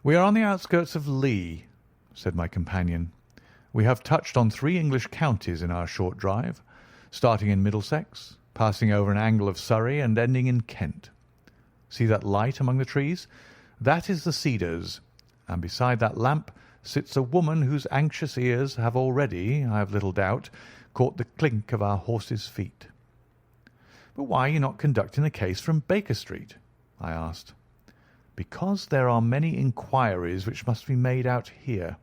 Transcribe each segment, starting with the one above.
"We are on the outskirts of Lee," said my companion. "We have touched on 3 English counties in our short drive, starting in Middlesex, passing over an angle of Surrey, and ending in Kent. See that light among the trees? That is the Cedars, and beside that lamp sits a woman whose anxious ears have already, I have little doubt, caught the clink of our horses' feet." "But why are you not conducting the case from Baker Street?" I asked. "Because there are many inquiries which must be made out here.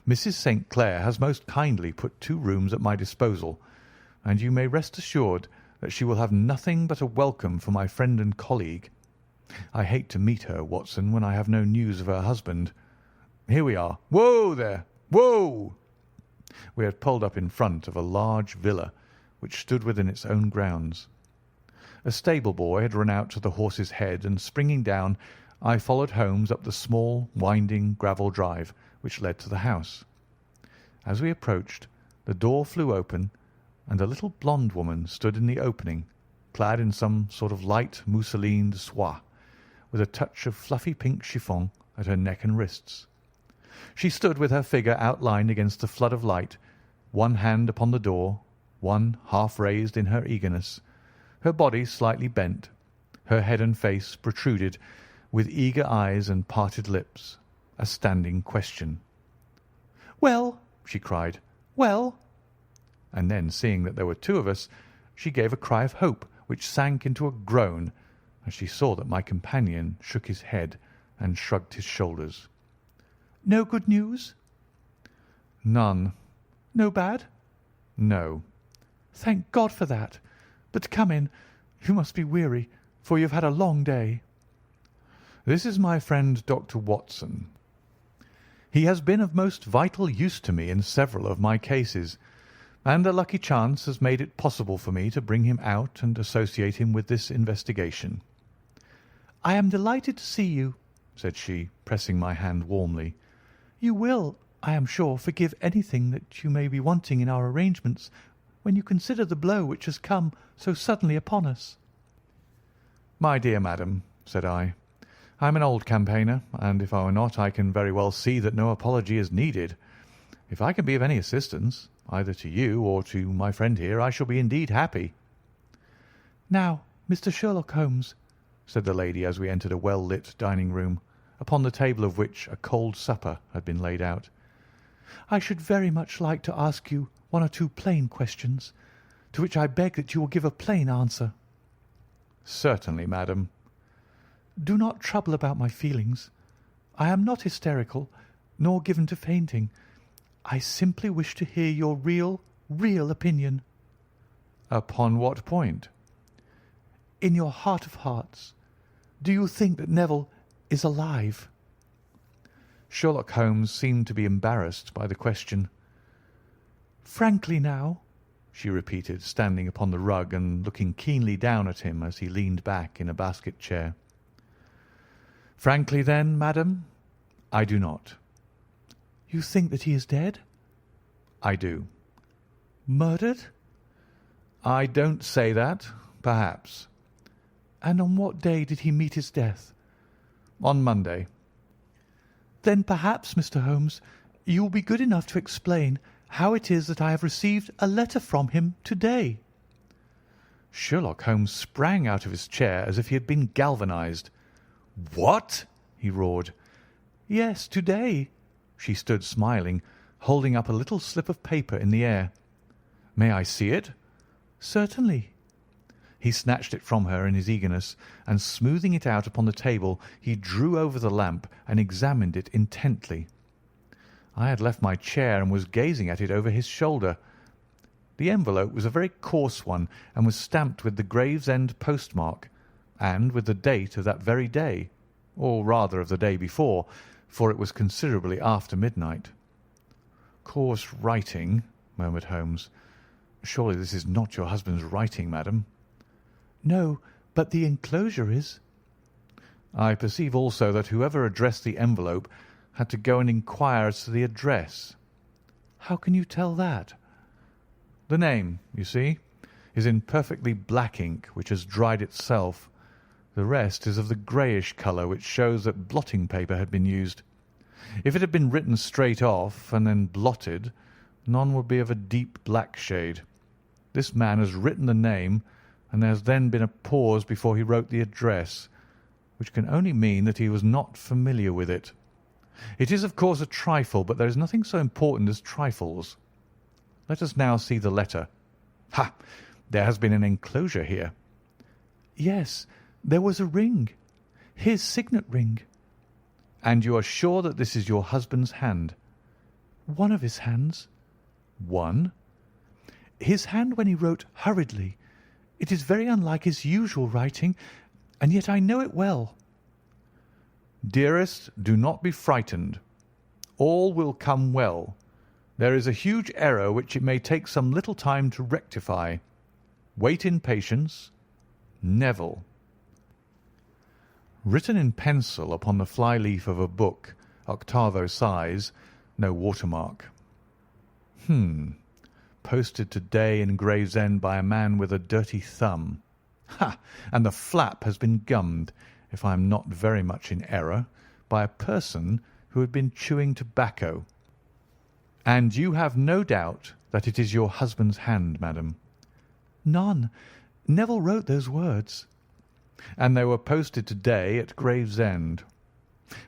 Mrs. St. Clair has most kindly put 2 rooms at my disposal, and you may rest assured that she will have nothing but a welcome for my friend and colleague. I hate to meet her, Watson, when I have no news of her husband. Here we are. Whoa there! Whoa!" We had pulled up in front of a large villa which stood within its own grounds. A stable boy had run out to the horse's head, and springing down, I followed Holmes up the small, winding gravel drive which led to the house. As we approached, the door flew open, and a little blonde woman stood in the opening, clad in some sort of light mousseline de soie, with a touch of fluffy pink chiffon at her neck and wrists. She stood with her figure outlined against the flood of light, one hand upon the door, one half raised in her eagerness, her body slightly bent, her head and face protruded, with eager eyes and parted lips, a standing question. "Well," she cried, "well?" And then, seeing that there were 2 of us, she gave a cry of hope which sank into a groan as she saw that my companion shook his head and shrugged his shoulders. "No good news?" "None." "No bad?" "No." "Thank God for that. But come in. You must be weary, for you have had a long day." "This is my friend Dr. Watson. He has been of most vital use to me in several of my cases, and a lucky chance has made it possible for me to bring him out and associate him with this investigation." "I am delighted to see you," said she, pressing my hand warmly. "You will, I am sure, forgive anything that you may be wanting in our arrangements when you consider the blow which has come so suddenly upon us." "My dear madam," said I, "I am an old campaigner, and if I were not, I can very well see that no apology is needed. If I can be of any assistance, either to you or to my friend here, I shall be indeed happy." "Now, Mr. Sherlock Holmes," said the lady as we entered a well-lit dining-room, upon the table of which a cold supper had been laid out, "I should very much like to ask you 1 or 2 plain questions, to which I beg that you will give a plain answer." "Certainly, madam." "Do not trouble about my feelings. I am not hysterical, nor given to fainting. I simply wish to hear your real opinion." "Upon what point?" "In your heart of hearts, do you think that Neville is alive?" Sherlock Holmes seemed to be embarrassed by the question. "Frankly now," she repeated, standing upon the rug and looking keenly down at him as he leaned back in a basket chair. "Frankly, then, madam, I do not." "You think that he is dead?" "I do." "Murdered?" "I don't say that. Perhaps." "And on what day did he meet his death?" "On Monday." "Then perhaps, Mr. Holmes, you will be good enough to explain how it is that I have received a letter from him to-day." Sherlock Holmes sprang out of his chair as if he had been galvanized. "What?" he roared. "Yes, to-day." She stood smiling, holding up a little slip of paper in the air. "May I see it?" "Certainly." He snatched it from her in his eagerness, and smoothing it out upon the table, he drew over the lamp and examined it intently. I had left my chair and was gazing at it over his shoulder. The envelope was a very coarse one, and was stamped with the Gravesend postmark, and with the date of that very day, or rather of the day before, for it was considerably after midnight. "Coarse writing," murmured Holmes. "Surely this is not your husband's writing, madam?" "No, but the enclosure is." "I perceive also that whoever addressed the envelope had to go and inquire as to the address." "How can you tell that?" "The name, you see, is in perfectly black ink, which has dried itself. The rest is of the greyish colour, which shows that blotting paper had been used. If it had been written straight off and then blotted, none would be of a deep black shade. This man has written the name, and there has then been a pause before he wrote the address, which can only mean that he was not familiar with it. It is, of course, a trifle, but there is nothing so important as trifles. Let us now see the letter. Ha! There has been an enclosure here. Yes, there was a ring. His signet ring. And you are sure that this is your husband's hand? One of his hands. One? His hand when he wrote hurriedly. It is very unlike his usual writing, and yet I know it well. Dearest, do not be frightened. All will come well. There is a huge error which it may take some little time to rectify. Wait in patience. Neville. Written in pencil upon the fly-leaf of a book, octavo size, no watermark. Posted today in Gravesend by a man with a dirty thumb. Ha! And the flap has been gummed, if I am not very much in error, by a person who had been chewing tobacco. And you have no doubt that it is your husband's hand, madam? None. Neville wrote those words. And they were posted today at Gravesend.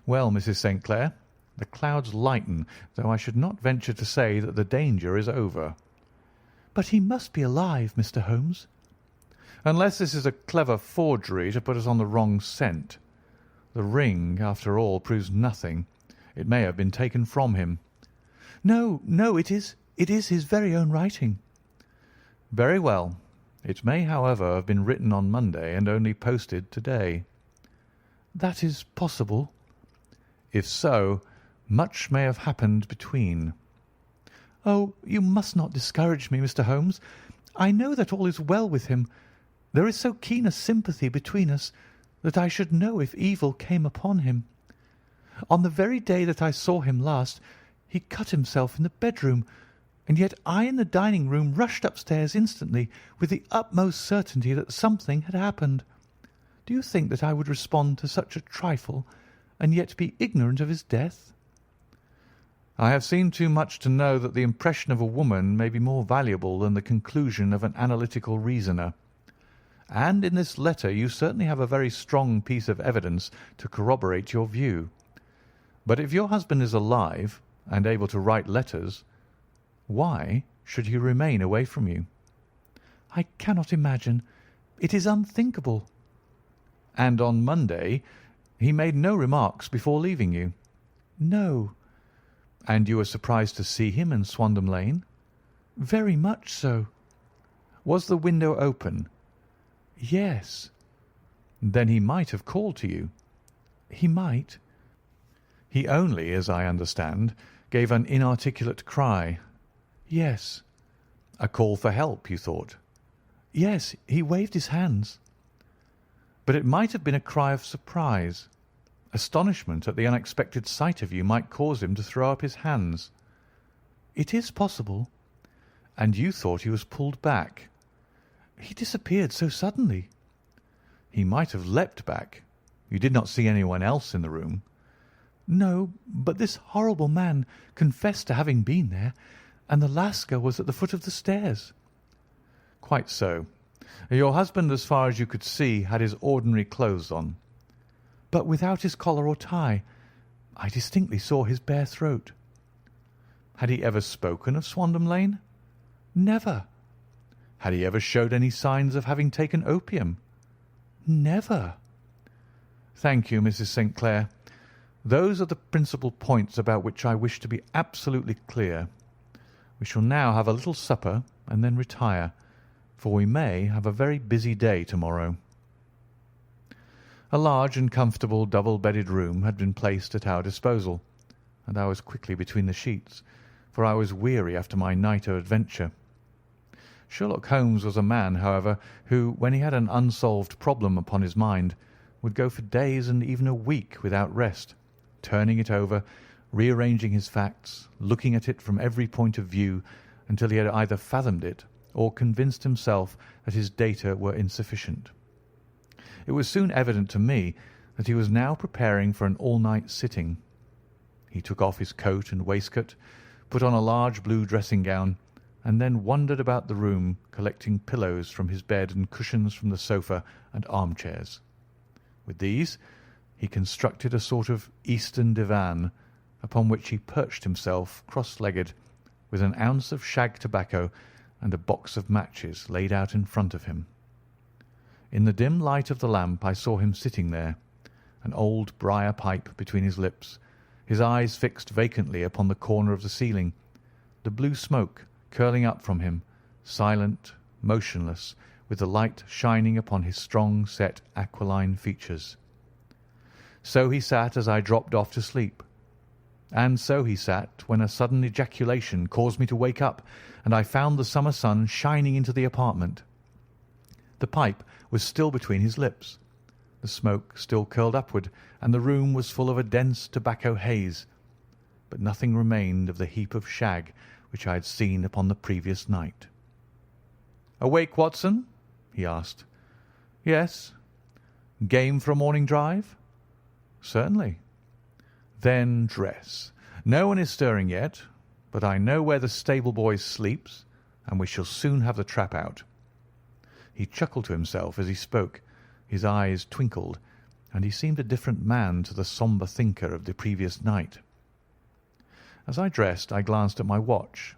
Well, Mrs. St. Clair, the clouds lighten, though I should not venture to say that the danger is over. But he must be alive, Mr. Holmes. Unless this is a clever forgery to put us on the wrong scent. The ring, after all, proves nothing. It may have been taken from him. No, it is his very own writing. Very well. It may, however, have been written on Monday and only posted today. That is possible. If so, much may have happened between. Oh, you must not discourage me, Mr. Holmes. I know that all is well with him. There is so keen a sympathy between us that I should know if evil came upon him. On the very day that I saw him last, he cut himself in the bedroom, and yet I in the dining-room rushed upstairs instantly with the utmost certainty that something had happened. Do you think that I would respond to such a trifle and yet be ignorant of his death? I have seen too much to know that the impression of a woman may be more valuable than the conclusion of an analytical reasoner. And in this letter you certainly have a very strong piece of evidence to corroborate your view. But if your husband is alive and able to write letters, why should he remain away from you? I cannot imagine. It is unthinkable. And on Monday he made no remarks before leaving you? No. And you were surprised to see him in Swandam Lane? Very much so. Was the window open? Yes. Then he might have called to you. He might. He only, as I understand, gave an inarticulate cry. Yes. A call for help, you thought? Yes, he waved his hands. But it might have been a cry of surprise. Astonishment at the unexpected sight of you might cause him to throw up his hands. It is possible. And you thought he was pulled back. He disappeared so suddenly. He might have leapt back. You did not see anyone else in the room. No, but this horrible man confessed to having been there, and the Lascar was at the foot of the stairs. Quite so. Your husband, as far as you could see, had his ordinary clothes on. But without his collar or tie. I distinctly saw his bare throat. Had he ever spoken of Swandam Lane? Never. Had he ever showed any signs of having taken opium? Never. Thank you, Mrs. St. Clair. Those are the principal points about which I wish to be absolutely clear. We shall now have a little supper and then retire, for we may have a very busy day tomorrow. A large and comfortable double-bedded room had been placed at our disposal, and I was quickly between the sheets, for I was weary after my night of adventure. Sherlock Holmes was a man, however, who, when he had an unsolved problem upon his mind, would go for days and even a week without rest, turning it over, rearranging his facts, looking at it from every point of view until he had either fathomed it or convinced himself that his data were insufficient. it was soon evident to me that he was now preparing for an all-night sitting. He took off his coat and waistcoat, put on a large blue dressing-gown, and then wandered about the room, collecting pillows from his bed and cushions from the sofa and armchairs. With these he constructed a sort of Eastern divan, upon which he perched himself cross-legged, with an ounce of shag tobacco and a box of matches laid out in front of him. In the dim light of the lamp I saw him sitting there, an old briar pipe between his lips, his eyes fixed vacantly upon the corner of the ceiling, the blue smoke curling up from him, silent, motionless, with the light shining upon his strong set aquiline features. So he sat as I dropped off to sleep. And so he sat when a sudden ejaculation caused me to wake up, and I found the summer sun shining into the apartment. The pipe was still between his lips, the smoke still curled upward, and the room was full of a dense tobacco haze, but nothing remained of the heap of shag which I had seen upon the previous night. "Awake, Watson?" he asked. "Yes." "Game for a morning drive?" "Certainly." "Then dress. No one is stirring yet, but I know where the stable boy sleeps, and we shall soon have the trap out." He chuckled to himself as he spoke. His eyes twinkled, and he seemed a different man to the sombre thinker of the previous night. As I dressed, I glanced at my watch.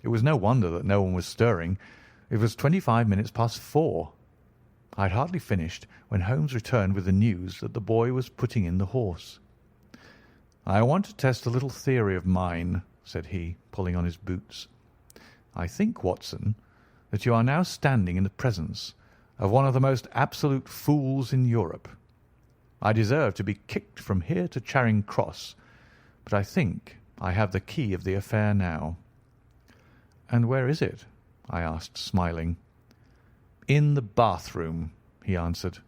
It was no wonder that no one was stirring. It was 25 minutes past 4. I had hardly finished when Holmes returned with the news that the boy was putting in the horse. "I want to test a little theory of mine," said he, pulling on his boots. "I think, Watson, that you are now standing in the presence of one of the most absolute fools in Europe. I deserve to be kicked from here to Charing Cross, but I think I have the key of the affair now." "And where is it?" I asked, smiling. "In the bathroom," he answered.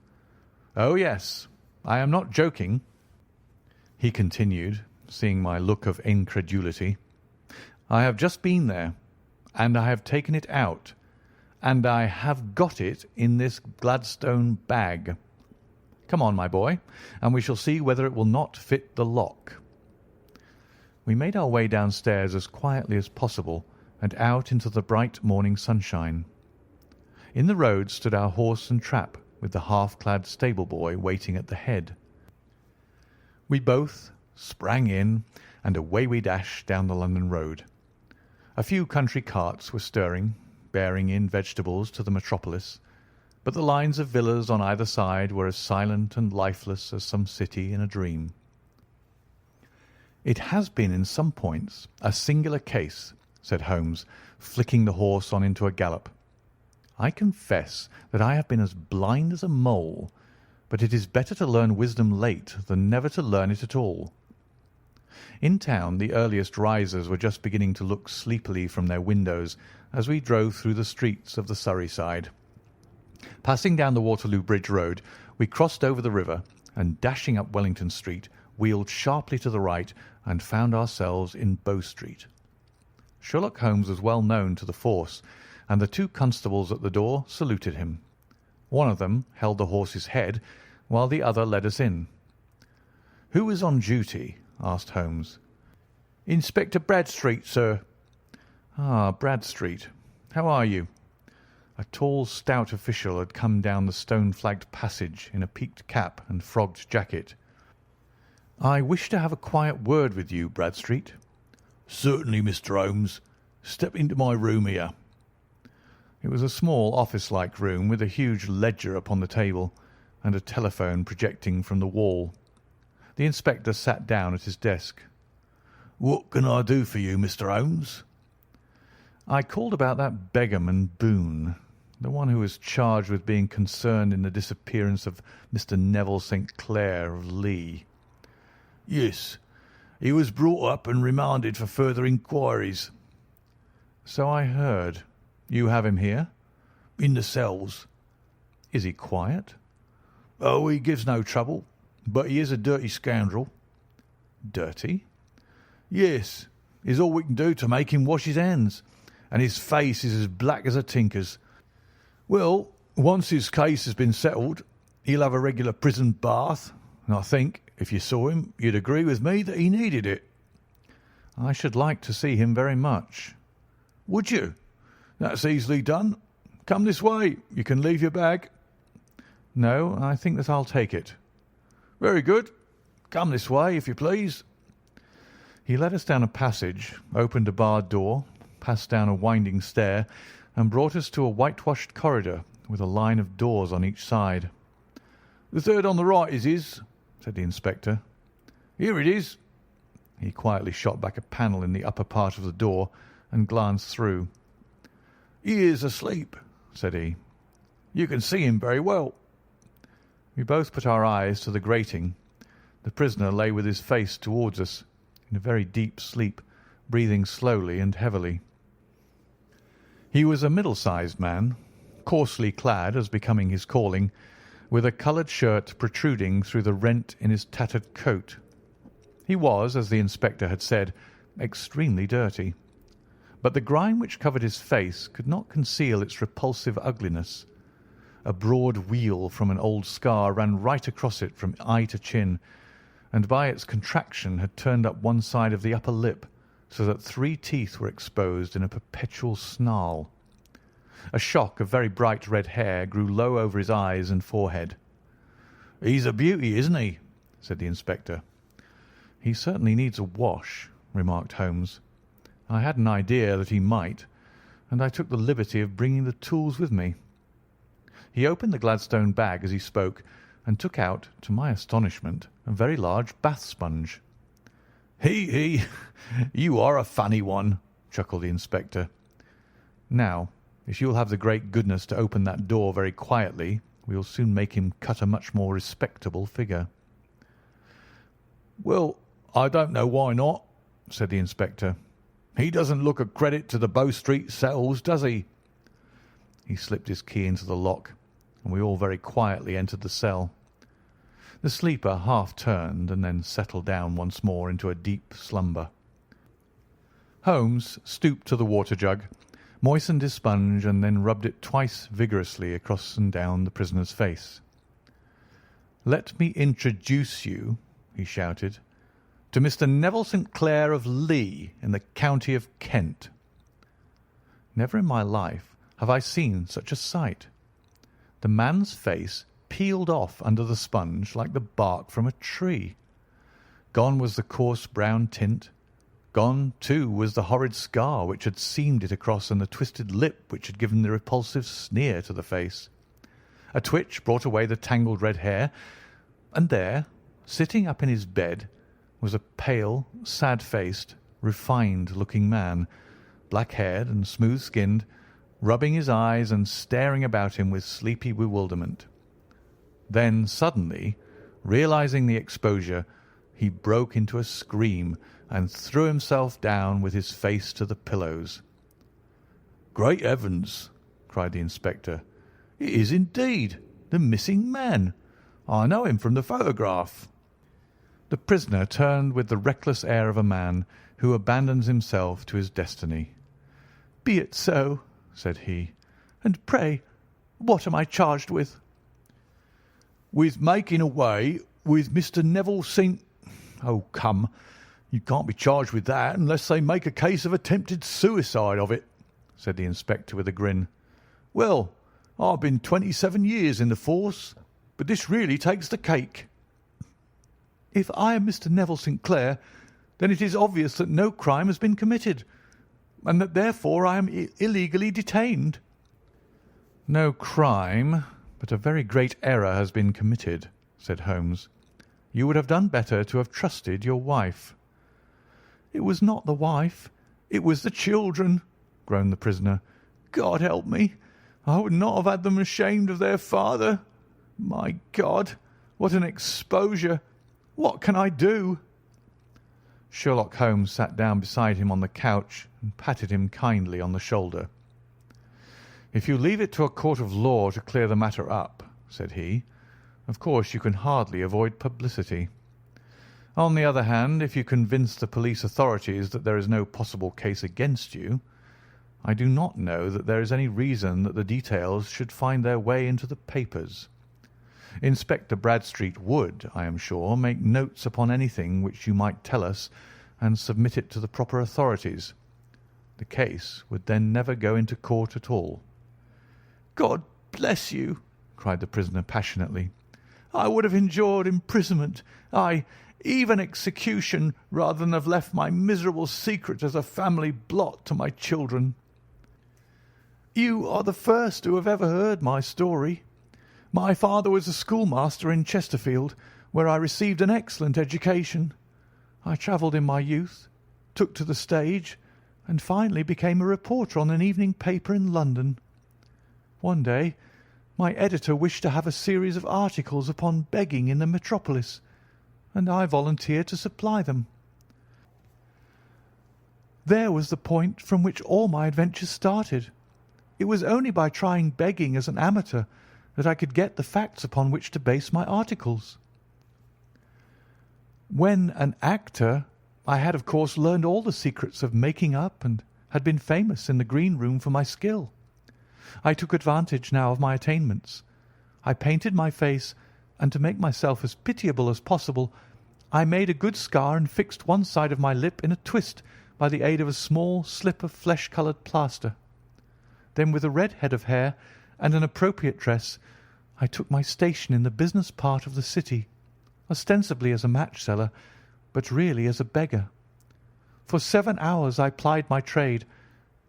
"Oh, yes, I am not joking," he continued, seeing my look of incredulity. "I have just been there, and I have taken it out, and I have got it in this Gladstone bag. Come on, my boy, and we shall see whether it will not fit the lock." We made our way downstairs as quietly as possible and out into the bright morning sunshine. In the road stood our horse and trap, with the half-clad stable boy waiting at the head. We both sprang in, and away we dashed down the London road. A few country carts were stirring, bearing in vegetables to the metropolis, but the lines of villas on either side were as silent and lifeless as some city in a dream. "It has been in some points a singular case," said Holmes, flicking the horse on into a gallop. "I confess that I have been as blind as a mole, but it is better to learn wisdom late than never to learn it at all." In town the earliest risers were just beginning to look sleepily from their windows as we drove through the streets of the Surrey side. Passing down the Waterloo Bridge Road, we crossed over the river, and dashing up Wellington Street, wheeled sharply to the right and found ourselves in Bow Street. Sherlock Holmes was well known to the force, and the two constables at the door saluted him. One of them held the horse's head, while the other led us in. "Who is on duty?" asked Holmes. "Inspector Bradstreet, sir." "Ah, Bradstreet. How are you?" A tall, stout official had come down the stone-flagged passage in a peaked cap and frogged jacket. "I wish to have a quiet word with you, Bradstreet." "Certainly, Mr. Holmes. Step into my room here." It was a small office-like room with a huge ledger upon the table and a telephone projecting from the wall. The inspector sat down at his desk. "What can I do for you, Mr. Holmes?" "I called about that beggarman Boone, the one who was charged with being concerned in the disappearance of Mr. Neville St. Clair of Lee." "Yes, he was brought up and remanded for further inquiries." "So I heard. You have him here?" "In the cells." "Is he quiet?" "Oh, he gives no trouble, but he is a dirty scoundrel." "Dirty?" "Yes, it's all we can do to make him wash his hands, and his face is as black as a tinker's. Well, once his case has been settled, he'll have a regular prison bath, and I think, if you saw him, you'd agree with me that he needed it." "I should like to see him very much." "Would you? That's easily done. Come this way. You can leave your bag." "No, I think that I'll take it." "Very good. Come this way, if you please." He led us down a passage, opened a barred door, passed down a winding stair, and brought us to a whitewashed corridor with a line of doors on each side. "The third on the right is his," said the inspector. "Here it is." He quietly shot back a panel in the upper part of the door and glanced through. "He is asleep," said he. "You can see him very well." We both put our eyes to the grating. The prisoner lay with his face towards us, in a very deep sleep, breathing slowly and heavily. He was a middle-sized man, coarsely clad as becoming his calling, with a coloured shirt protruding through the rent in his tattered coat. He was, as the inspector had said, extremely dirty, but the grime which covered his face could not conceal its repulsive ugliness. A broad weal from an old scar ran right across it from eye to chin, and by its contraction had turned up one side of the upper lip, so that 3 teeth were exposed in a perpetual snarl. A shock of very bright red hair grew low over his eyes and forehead. "He's a beauty, isn't he?" said the inspector. "He certainly needs a wash," remarked Holmes. I had an idea that he might, and I took the liberty of bringing the tools with me. He opened the Gladstone bag as he spoke, and took out, to my astonishment, a very large bath sponge. He, you are a funny one," chuckled the inspector. "Now, if you'll have the great goodness to open that door very quietly, we'll soon make him cut a much more respectable figure." "Well, I don't know why not," said the inspector. "He doesn't look a credit to the Bow Street cells, does he?" He slipped his key into the lock, and we all very quietly entered the cell. The sleeper half turned and then settled down once more into a deep slumber. Holmes stooped to the water jug, moistened his sponge, and then rubbed it twice vigorously across and down the prisoner's face. "Let me introduce you," he shouted, "to Mr. Neville St. Clair of Lee in the county of Kent." Never in my life have I seen such a sight. The man's face peeled off under the sponge like the bark from a tree. Gone was the coarse brown tint. Gone, too, was the horrid scar which had seamed it across and the twisted lip which had given the repulsive sneer to the face. A twitch brought away the tangled red hair, and there, sitting up in his bed, was a pale, sad-faced, refined-looking man, black-haired and smooth-skinned, rubbing his eyes and staring about him with sleepy bewilderment. Then suddenly, realizing the exposure, he broke into a scream and threw himself down with his face to the pillows. "Great heavens!" cried the inspector. "It is indeed the missing man. I know him from the photograph." The prisoner turned with the reckless air of a man who abandons himself to his destiny. "Be it so," said he. "And pray, what am I charged with?" "With making away with Mr. Neville St. Oh, come, you can't be charged with that unless they make a case of attempted suicide of it," said the inspector with a grin. "Well, I've been 27 years in the force, but this really takes the cake." If I am Mr. Neville St. Clair, then it is obvious that no crime has been committed, and that therefore I am illegally detained." "No crime, but a very great error has been committed," said Holmes. "You would have done better to have trusted your wife." "It was not the wife, it was the children," groaned the prisoner. "God help me! I would not have had them ashamed of their father. My God, what an exposure! What can I do?" Sherlock Holmes sat down beside him on the couch and patted him kindly on the shoulder. "If you leave it to a court of law to clear the matter up," said he, "of course you can hardly avoid publicity. On the other hand, if you convince the police authorities that there is no possible case against you, I do not know that there is any reason that the details should find their way into the papers. Inspector Bradstreet would, I am sure, make notes upon anything which you might tell us and submit it to the proper authorities. The case would then never go into court at all." "God bless you!" cried the prisoner passionately. "I would have endured imprisonment, ay, even execution, rather than have left my miserable secret as a family blot to my children. You are the first who have ever heard my story. My father was a schoolmaster in Chesterfield, where I received an excellent education. I travelled in my youth, took to the stage, and finally became a reporter on an evening paper in London. One day my editor wished to have a series of articles upon begging in the metropolis, and I volunteered to supply them. There was the point from which all my adventures started. It was only by trying begging as an amateur that I could get the facts upon which to base my articles. When an actor, I had of course learned all the secrets of making up and had been famous in the green room for my skill. I took advantage now of my attainments. I painted my face, and to make myself as pitiable as possible, I made a good scar and fixed one side of my lip in a twist by the aid of a small slip of flesh-coloured plaster. Then, with a red head of hair and an appropriate dress, I took my station in the business part of the city, ostensibly as a match-seller, but really as a beggar. For 7 hours I plied my trade,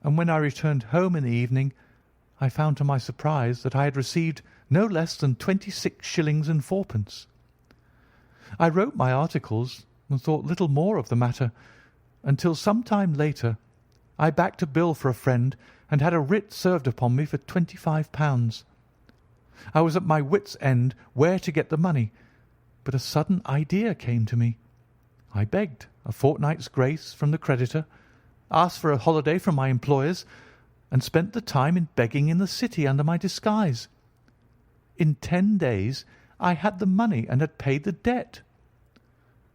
and when I returned home in the evening, I found to my surprise that I had received no less than 26 shillings and fourpence. I wrote my articles and thought little more of the matter, until some time later I backed a bill for a friend and had a writ served upon me for £25. I was at my wits' end where to get the money, but a sudden idea came to me. I begged a fortnight's grace from the creditor, asked for a holiday from my employers, and spent the time in begging in the city under my disguise. In 10 days I had the money and had paid the debt.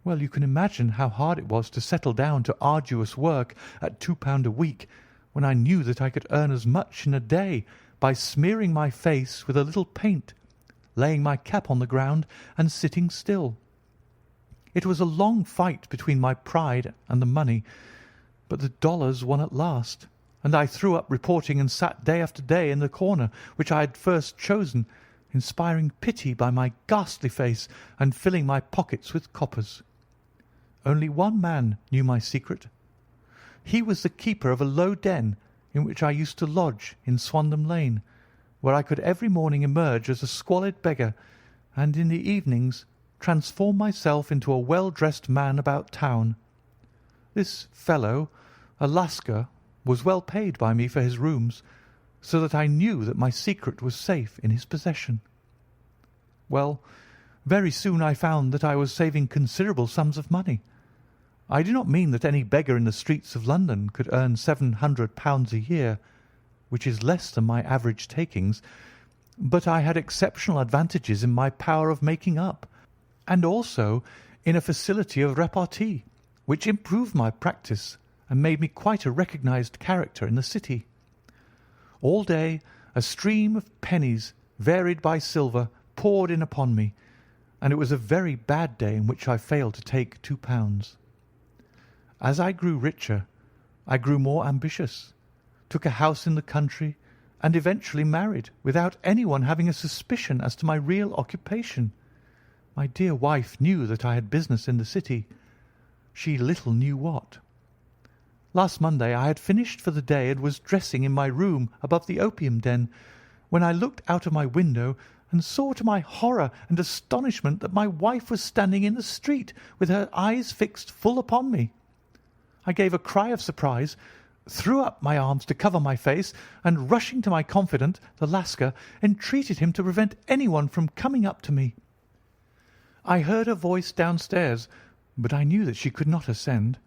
Well, you can imagine how hard it was to settle down to arduous work at £2 a week, when I knew that I could earn as much in a day by smearing my face with a little paint, laying my cap on the ground, and sitting still. It was a long fight between my pride and the money, but the dollars won at last, and I threw up reporting and sat day after day in the corner which I had first chosen, inspiring pity by my ghastly face and filling my pockets with coppers. Only one man knew my secret. He was the keeper of a low den in which I used to lodge in Swandam Lane, where I could every morning emerge as a squalid beggar, and in the evenings transform myself into a well-dressed man about town. This fellow, a Lascar, was well paid by me for his rooms, so that I knew that my secret was safe in his possession. Well, very soon I found that I was saving considerable sums of money. I do not mean that any beggar in the streets of London could earn £700 a year, which is less than my average takings, but I had exceptional advantages in my power of making up, and also in a facility of repartee, which improved my practice and made me quite a recognised character in the city. All day a stream of pennies, varied by silver, poured in upon me, and it was a very bad day in which I failed to take £2. As I grew richer, I grew more ambitious, took a house in the country, and eventually married, without anyone having a suspicion as to my real occupation. My dear wife knew that I had business in the city. She little knew what. Last Monday I had finished for the day and was dressing in my room above the opium den, when I looked out of my window and saw to my horror and astonishment that my wife was standing in the street with her eyes fixed full upon me. I gave a cry of surprise, threw up my arms to cover my face, and rushing to my confidant, the Lascar, entreated him to prevent anyone from coming up to me. I heard her voice downstairs, but I knew that she could not ascend.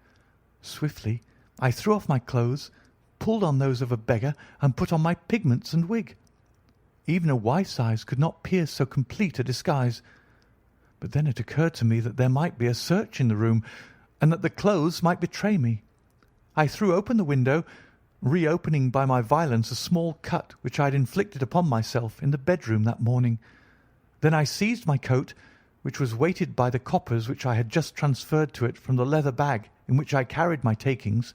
Swiftly I threw off my clothes, pulled on those of a beggar, and put on my pigments and wig. Even a wife's eyes could not pierce so complete a disguise. But then it occurred to me that there might be a search in the room, and that the clothes might betray me. I threw open the window, reopening by my violence a small cut which I had inflicted upon myself in the bedroom that morning, Then I seized my coat, which was weighted by the coppers which I had just transferred to it from the leather bag in which I carried my takings.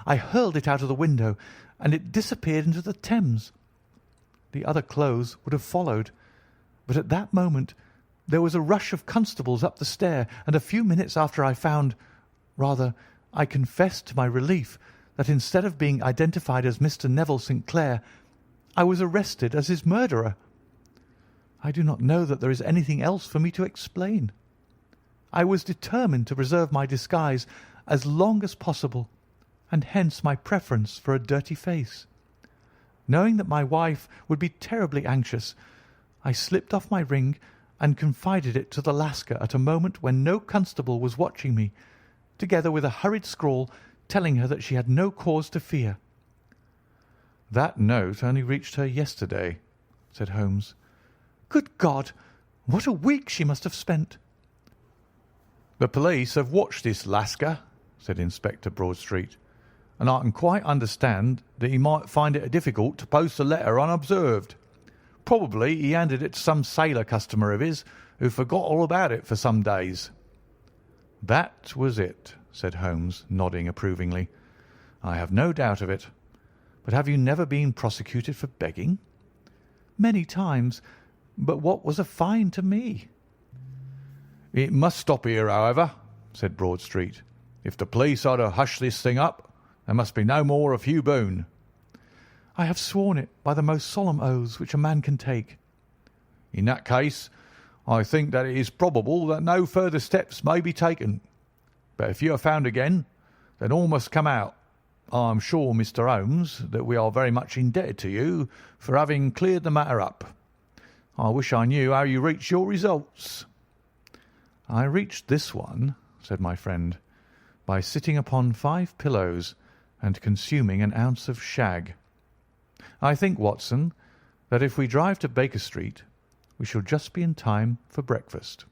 I hurled it out of the window, and it disappeared into the Thames. The other clothes would have followed, but at that moment there was a rush of constables up the stair, and a few minutes after I confessed to my relief that instead of being identified as Mr. Neville St. Clair, I was arrested as his murderer. I do not know that there is anything else for me to explain. I was determined to preserve my disguise as long as possible, and hence my preference for a dirty face. Knowing that my wife would be terribly anxious, I slipped off my ring and confided it to the Lascar at a moment when no constable was watching me, together with a hurried scrawl telling her that she had no cause to fear. "That note only reached her yesterday," said Holmes. Good God! What a week she must have spent! "The police have watched this Lascar," said Inspector Broadstreet, "and I can quite understand that he might find it difficult to post a letter unobserved. Probably he handed it to some sailor customer of his who forgot all about it for some days." "That was it," said Holmes, nodding approvingly. "I have no doubt of it. But have you never been prosecuted for begging?" Many times, but what was a fine to me? "It must stop here, however," said Broadstreet. "If the police are to hush this thing up, there must be no more of Hugh Boone." I have sworn it by the most solemn oaths which a man can take. "In that case, I think that it is probable that no further steps may be taken. But if you are found again, then all must come out. I am sure, Mr. Holmes, that we are very much indebted to you for having cleared the matter up. I wish I knew how you reached your results." "I reached this one," said my friend, "by sitting upon 5 pillows and consuming an ounce of shag. I think, Watson, that if we drive to Baker Street, we shall just be in time for breakfast."